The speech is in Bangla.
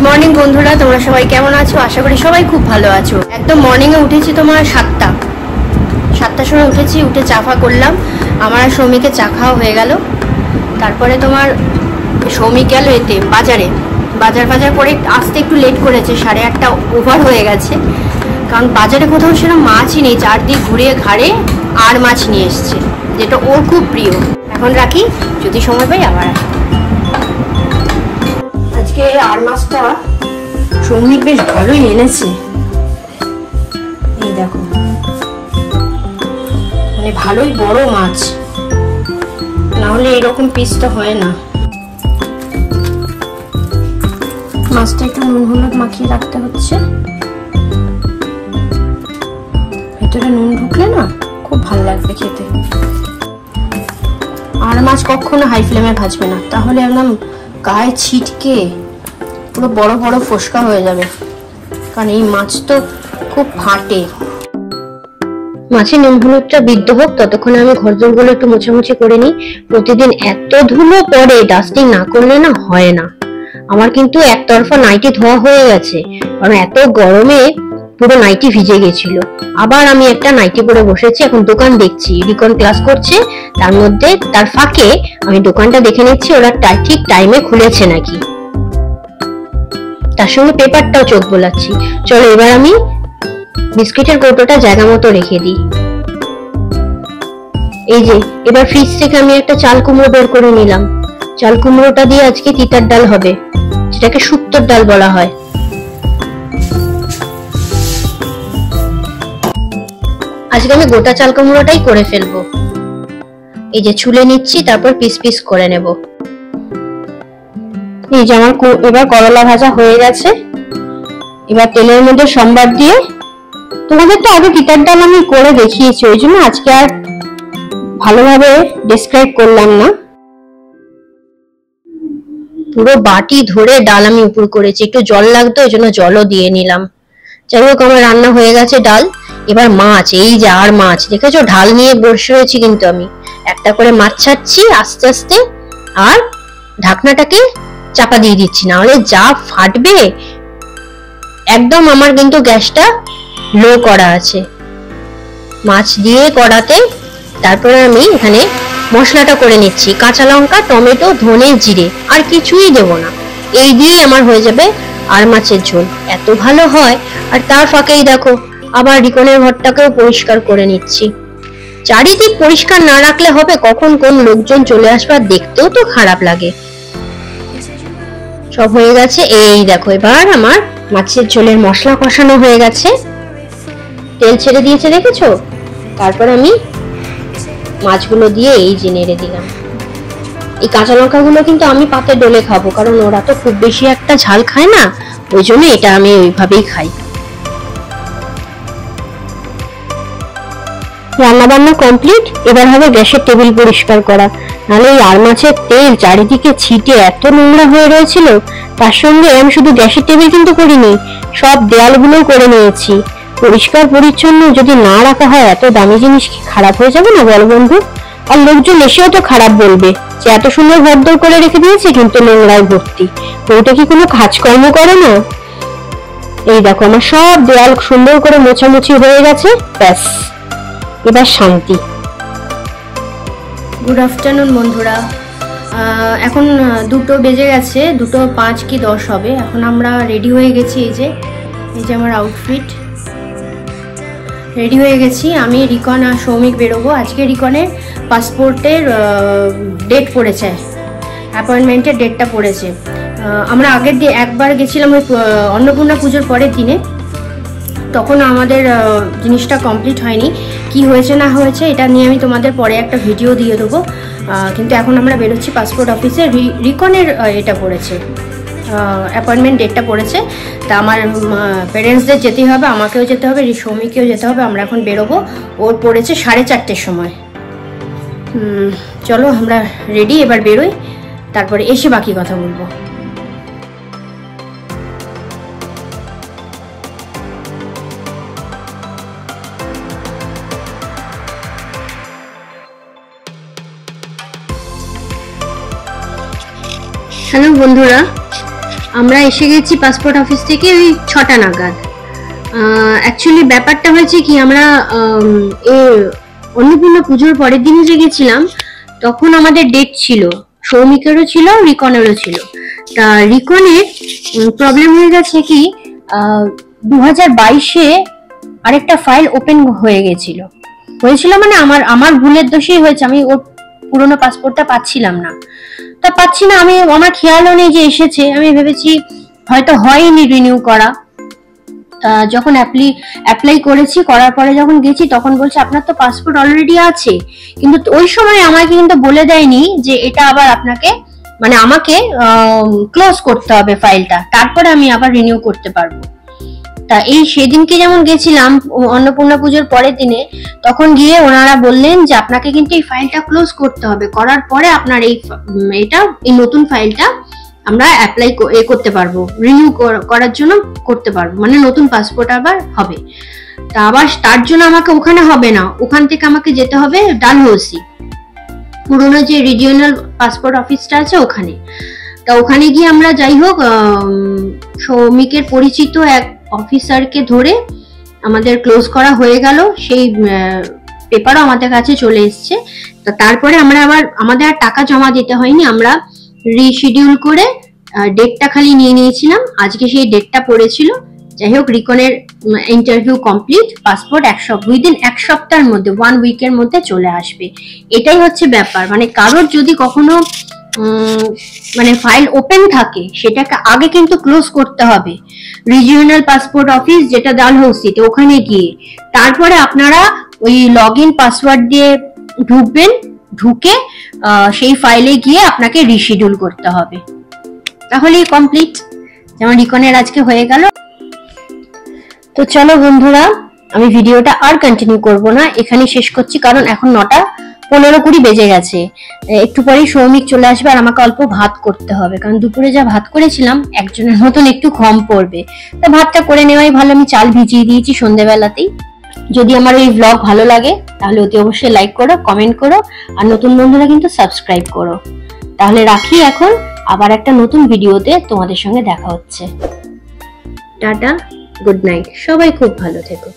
মর্নিং বন্ধুরা, তোমরা সবাই কেমন আছো? আশা করি সবাই খুব ভালো আছো। একদম মর্নিংয়ে উঠেছি তোমার 7টার সময় উঠেছি, উঠে চাফা করলাম। আমার আর সৌমিকের চা খাওয়া হয়ে গেল। তারপরে তোমার সৌমিক গেল এতে বাজার করে আসতে একটু লেট করেছে, 8:30 ওভার হয়ে গেছে। কারণ বাজারে কোথাও সেরকম মাছই নেই, চারদিক ঘুরিয়ে ঘাড়ে আর মাছ নিয়ে এসছে, যেটা ওর খুব প্রিয়। এখন রাখি, যদি সময় পাই আবার আসি। আজকে আর মাছটা সৌমিক বেশ ভালোই এনেছে, এই দেখো, মানে ভালোই বড় মাছ, না হলে এরকম পিসটা হয় না। মাছটা একটু নুন হলুদ মাখিয়ে রাখতে হচ্ছে, ভেতরে নুন ঢুকলে না খুব ভালো লাগবে খেতে। আর মাছ কখনো হাই ফ্লেমে ভাজবে না, তাহলে একদম গায়ে ছিটকে পুরো বড় বড় ফোসকা হয়ে যাবে, কারণ এই মাছ তো খুব ফাটে। মাছের নুন হলুদটা বিদ্ধ হোক, ততক্ষণে আমি ঘরদোরগুলো একটু মোছামুছি করে নিই। প্রতিদিন এত ধুলো পড়ে, ডাস্টিং না করলে না হয় না। আমার কিন্তু একতরফা নাইটি ধোয়া হয়ে গেছে, কারণ এত গরমে পুরো নাইটি ভিজে গেছিল। আবার আমি একটা নাইটি পরে বসেছি, এখন দোকান দেখছি। রিকন ক্লাস করছে, তার ফাঁকে আমি দোকানটা দেখে নিচ্ছি ওরা ঠিক টাইমে খুলেছে নাকি, তার সঙ্গে পেপারটাও চোখ বোলাচ্ছি। চলো এবার আমি বিস্কিটের কৌটোটা জায়গা মতো রেখে দিই। এই যে এবার ফ্রিজ থেকে আমি একটা চাল কুমড়ো বের করে নিলাম। চাল কুমড়োটা দিয়ে আজকে তিতার ডাল হবে, যেটাকে শুক্তোর ডাল বলা হয়। আজকে আমি গোটা চাল কুমড়োটাই করে ফেলবো। এই যে ছুলে নিচ্ছি, তারপর পিস পিস করে নেব। এই যে আমার এবার করলা ভাজা হয়ে গেছে। এবার তেলের মধ্যে সম্বার দিয়ে, তোমাদের তো আগে তিতার ডাল আমি করে দেখিয়েছি, ওই জন্য আজকে আর ভালোভাবে ডেসক্রাইব করলাম না। পুরো বাটি ধরে ডাল আমি উপর করেছি, একটু জল লাগতো ওই জন্য জলও দিয়ে নিলাম। যাই হোক, আমার রান্না হয়ে গেছে ডাল। এবার মাছ, এই যে আর মাছ দেখেছো, ঢাল নিয়ে বসে রয়েছি, কিন্তু আমি একটা করে মাছ ছাড়ছি আস্তে আস্তে, আর ঢাকনাটাকে চাপা দিয়ে দিচ্ছি, না হলে যা ফাটবে। একদম আমার কিন্তু গ্যাসটা লো করা আছে। মাছ দিয়ে কড়াতে, তারপরে আমি এখানে মশলাটা করে নিচ্ছি। কাঁচা লঙ্কা, টমেটো, ধনে, জিরে, আর কিছুই দেব না। এই দিয়ে আমার হয়ে যাবে আর মাছের ঝোল, এত ভালো হয়। আর তার ফাঁকেই দেখো, আবার রিকনের ঘরটাকেও পরিষ্কার করে নিচ্ছি। চারিদিক পরিষ্কার না রাখলে হবে, কখন কোন লোকজন চলে আসবে, আর দেখতেও তো খারাপ লাগে। সব হয়ে গেছে, এই দেখো এবার আমার মাছের ঝোলের মশলা কষানো হয়ে গেছে, তেল ছেড়ে দিয়েছে দেখেছো। তারপর আমি মাছগুলো দিয়ে এই যে নেড়ে দিলাম। এই কাঁচা লঙ্কাগুলো কিন্তু আমি পাতে ডলে খাবো, কারণ ওরা তো খুব বেশি একটা ঝাল খায় না, ওই জন্য এটা আমি ওইভাবেই খাই। রান্না বান্না কমপ্লিট, এবার হবে গ্যাসের টেবিল পরিষ্কার করা। নাহলে এই আর মাছের তেল চারিদিকে ছিটে এত নোংরা হয়ে রয়েছিল। তার সঙ্গে আমি শুধু গ্যাসের টেবিল কিন্তু করিনি, সব দেয়ালগুলো করে নিয়েছি। পরিষ্কার পরিচ্ছন্ন যদি না রাখা হয়, এত দামি জিনিস কি খারাপ হয়ে যাবে না বল বন্ধু? আর লোকজন এসেও তো খারাপ বলবে যে এত সুন্দর ঘরদোর করে রেখে দিয়েছে, কিন্তু নোংরায় ভর্তি। ওইটা কি কোনো কাজকর্ম করে না? এই দেখো আমার সব দেয়াল সুন্দর করে মোছামুছি হয়ে গেছে, ব্যাস এবার শান্তি। গুড আফটারনুন বন্ধুরা, এখন 2টো বেজে গেছে, 2:05 কি 10 হবে। এখন আমরা রেডি হয়ে গেছি। এই যে আমার আউটফিট রেডি হয়ে গেছি। আমি, রিকন আর সৌমিক বেরোবো। আজকে রিকনের পাসপোর্টের ডেট পড়েছে, অ্যাপয়েন্টমেন্টের ডেটটা পড়েছে। আমরা আগের দিয়ে একবার গেছিলাম ওই অন্নপূর্ণা পুজোর পরের দিনে, তখন আমাদের জিনিসটা কমপ্লিট হয়নি। কি হয়েছে না হয়েছে এটা নিয়ে আমি তোমাদের পরে একটা ভিডিও দিয়ে দেবো। কিন্তু এখন আমরা বেরোচ্ছি পাসপোর্ট অফিসে। রিকনের এটা পড়েছে, অ্যাপয়েন্টমেন্ট ডেটটা পড়েছে। তা আমার প্যারেন্টসদের যেতেই হবে, আমাকেও যেতে হবে, সৌমিকেও যেতে হবে। আমরা এখন বেরোবো, ওর পড়েছে 4:30-র সময়। চলো আমরা রেডি, এবার বেরোই, তারপরে এসে বাকি কথা বলবো। হ্যালো বন্ধুরা, আমরা এসে গেছি পাসপোর্ট অফিস থেকে ওই 6টা নাগাদ। অ্যাকচুয়ালি ব্যাপারটা হয়েছে কি, আমরা অন্নপূর্ণা পুজোর পরের দিনে যে গেছিলাম তখন আমাদের ডেট ছিল, সৌমিকেরও ছিল, রিকনেরও ছিল। তা রিকনের প্রবলেম হয়ে গেছে কি, 2022-এ আরেকটা ফাইল ওপেন হয়েছিল মানে আমার ভুলের দোষেই হয়েছে। আমি ওর পুরোনো পাসপোর্টটা পাচ্ছিলাম না, আমি আমার খেয়ালও নেই যে এসেছে। আমি ভেবেছি হয়তো হয়নি রিনিউ করা। যখন অ্যাপ্লাই করেছি, করার পরে যখন গেছি তখন বলছে আপনার তো পাসপোর্ট অলরেডি আছে, কিন্তু ওই সময় আমাকে কিন্তু বলে দেয়নি যে এটা আবার আপনাকে মানে আমাকে ক্লোজ করতে হবে ফাইলটা, তারপরে আমি আবার রিনিউ করতে পারবো। তা এই সেদিনকে যেমন গেছিলাম অন্নপূর্ণা পুজোর পরের দিনে, তখন গিয়ে ওনারা বললেন যে আপনাকে কিন্তু এই ফাইলটা ক্লোজ করতে হবে, করার পরে আপনার এই নতুন ফাইলটা আমরা অ্যাপ্লাই করতে পারবো, রিনিউ করার জন্য করতে পারবো, মানে নতুন পাসপোর্ট আবার হবে। তা আবার তার জন্য আমাকে ওখানে হবে না, ওখান থেকে আমাকে যেতে হবে ডালহৌসি, পুরোনো যে রিজিওনাল পাসপোর্ট অফিসটা আছে ওখানে। তা ওখানে গিয়ে আমরা যাই হোক সৌমিকের পরিচিত এক অফিসারকে ধরে আমাদের ক্লোজ করা হয়ে গেল। সেই পেপারও আমাদের কাছে চলে এসছে। তা তারপরে আমরা আবার আমাদের আর টাকা জমা দিতে হয়নি, আমরা রিশিডিউল করে ডেটটা খালি নিয়ে নিয়েছিলাম। আজকে সেই ডেটটা পড়েছিল। যাই হোক রিকনের ইন্টারভিউ কমপ্লিট, পাসপোর্ট উইদিন 1 সপ্তাহের মধ্যে 1 উইকের মধ্যে চলে আসবে। এটাই হচ্ছে ব্যাপার, মানে কারোর যদি কখনো মানে ফাইল ওপেন থাকে সেটাকে আগে কিন্তু ক্লোজ করতে হবে। রিজিওনাল পাসপোর্ট অফিস যেটা ডালহৌসিতে, ওখানে গিয়ে তারপরে আপনারা ওই লগইন পাসওয়ার্ড দিয়ে ঢুকবেন, ঢুকে সেই ফাইলে গিয়ে আপনাকে রিশিডিউল করতে হবে, তাহলেই কমপ্লিট। যেমন রিকনের আজকে হয়ে গেল। তো চলো বন্ধুরা, আমি ভিডিওটা আর কন্টিনিউ করব না, এখানেই শেষ করছি, কারণ এখন 9:15-20 বেজে গেছে। একটু পরেই সৌমিক চলে আসবে আর আমাকে অল্প ভাত করতে হবে, কারণ দুপুরে যা ভাত করেছিলাম একজনের মতন একটু কম পড়বে। তা ভাতটা করে নেওয়াই ভালো, আমি চাল ভিজিয়ে দিয়েছি সন্ধ্যেবেলাতেই। যদি আমার এই ব্লগ ভালো লাগে তাহলে অতি অবশ্যই লাইক করো, কমেন্ট করো, আর নতুন বন্ধুরা কিন্তু সাবস্ক্রাইব করো। তাহলে রাখি এখন, আবার একটা নতুন ভিডিওতে তোমাদের সঙ্গে দেখা হচ্ছে। টাটা, গুড নাইট, সবাই খুব ভালো থেকো।